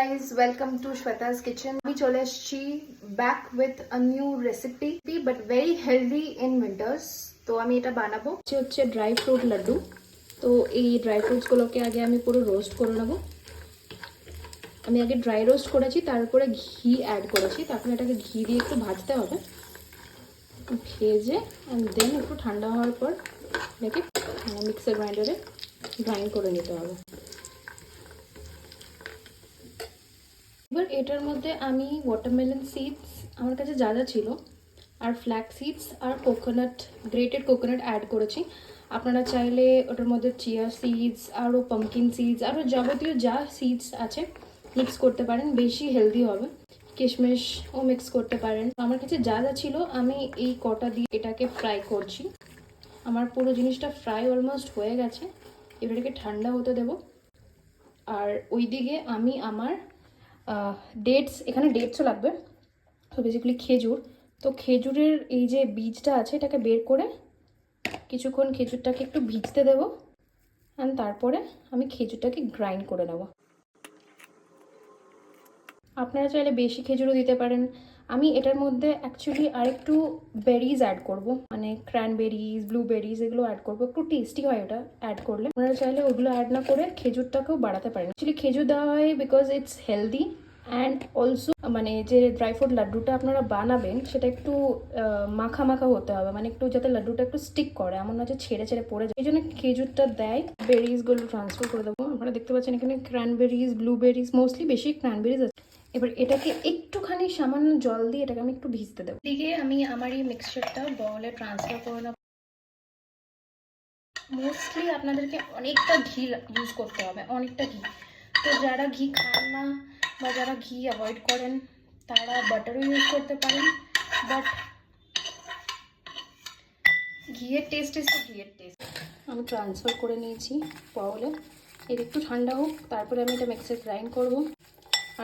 Guys, welcome to Shweta's kitchen. We chole eসেছি back with a new recipe but very healthy in winters. তো আমি এটা বানাবো হচ্ছে dry fruit laddu. তো এই ড্রাই ফ্রুটস গুলোকে আগে আমি পুরো রোস্ট করে নেব। আমি আগে ড্রাই রোস্ট করেছি, তারপরে ঘি অ্যাড করেছি, তারপরে এটাকে ঘি দিয়ে একটু ভাজতে হবে, ভেজে এন্ড দেন একটু ঠান্ডা হওয়ার পর এটাকে মিক্সার গ্রাইন্ডারে গ্রাইন্ড করে নিতে হবে। এবার এটার মধ্যে আমি ওয়াটারমেলন সিডস আমার কাছে যা যা ছিল আর ফ্ল্যাক্স সিডস আর কোকোনাট, গ্রেটেড কোকোনাট অ্যাড করেছি। আপনারা চাইলে ওটার মধ্যে চিয়া সিডস আরও পাম্পকিন সিডস আরও যাবতীয় যা সিডস আছে মিক্স করতে পারেন, বেশি হেলদি হবে। কিশমিশও মিক্স করতে পারেন। আমার কাছে যা যা ছিল আমি এই কটা দিয়ে এটাকে ফ্রাই করছি। আমার পুরো জিনিসটা ফ্রাই অলমোস্ট হয়ে গেছে। এবার এটাকে ঠান্ডা হতে দেব। আর ওইদিকে আমি আমার ডেটস, এখানে ডেটসও লাগবে, তো বেসিক্যালি খেজুর। তো খেজুরের এই যে বীজটা আছে এটাকে বের করে কিছুক্ষণ খেজুরটাকে একটু ভিজতে দেবো, অ্যান্ড তারপরে আমি খেজুরটাকে গ্রাইন্ড করে নেব। আপনারা চাইলে বেশি খেজুরও দিতে পারেন। আমি এটার মধ্যে অ্যাকচুয়ালি আরেকটু বেরিজ অ্যাড করব, মানে ক্র্যানবেরিজ, ব্লুবেরিজ এগুলো অ্যাড করব, একটু টেস্টি হয় ওটা অ্যাড করলে। আপনারা চাইলে ওগুলো অ্যাড না করে খেজুরটাকেও বাড়াতে পারেন। অ্যাকচুয়ালি খেজুর দেওয়া হয় because it's healthy and also মানে যে ড্রাই ফ্রুট লাড্ডুটা আপনারা বানাবেন সেটা একটু মাখা মাখা হতে হবে, মানে একটু যাতে লাড্ডুটা একটু স্টিক করে, এমন না যে ছেড়ে ছেড়ে পড়ে যায়, এই জন্য খেজুরটা দেয়। বেরিজগুলো ট্রান্সফার করে দেবো। আপনারা দেখতে পাচ্ছেন এখানে ক্র্যানবেরিজ, ব্লুবেরিজ, মোস্টলি বেশি ক্র্যানবেরিজ আছে। এবার এটাকে একটুখানি সামান্য জল দিয়ে এটাকে আমি একটু ভিজতে দেবো। দিকে আমি আমার এই মিক্সচারটা বলে ট্রান্সফার করে নেব। মোস্টলি আপনাদেরকে অনেকটা ঘি ইউজ করতে হবে, অনেকটা ঘি। তো যারা ঘি খান না বা যারা ঘি অ্যাভয়েড করেন তারা বাটারও ইউজ করতে পারেন, বাট ঘিয়ের টেস্ট ইজ তো ঘিয়ের টেস্ট। আমি ট্রান্সফার করে নিয়েছি বাউলে। এর একটু ঠান্ডা হোক, তারপরে আমি এটা মিক্সার গ্রাইন্ড করবো।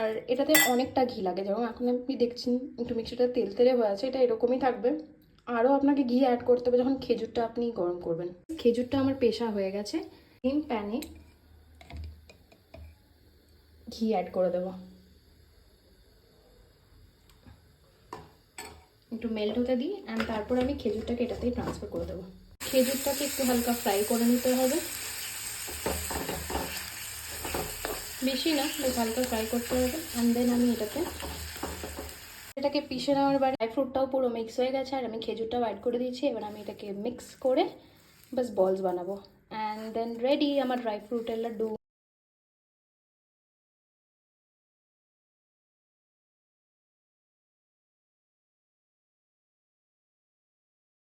আর এটাতে অনেকটা ঘি লাগে, যেমন এখন আপনি দেখছেন একটু মিক্সচারটা তেল তেলে হয়ে আছে, এটা এরকমই থাকবে। আরও আপনাকে ঘি অ্যাড করতে হবে যখন খেজুরটা আপনি গরম করবেন। খেজুরটা আমার পেশা হয়ে গেছে। সেম প্যানে ঘি অ্যাড করে দেবো, একটু মেল্ট হতে দিই, অ্যান্ড তারপর আমি খেজুরটাকে এটাতেই ট্রান্সফার করে দেবো। খেজুরটাকে একটু হালকা ফ্রাই করে নিতে হবে, বেশি না, বেশ হালকা ফ্রাই করতে হবে। অ্যান্ড দেন আমি এটাকে পিষে নেওয়ার পর ড্রাই ফ্রুটটাও পুরো মিক্স হয়ে গেছে আর আমি খেজুরটাও অ্যাড করে দিয়েছি। এবার আমি এটাকে মিক্স করে বাস বলস বানাবো, অ্যান্ড দেন রেডি আমার ড্রাই ফ্রুটের লাড্ডু।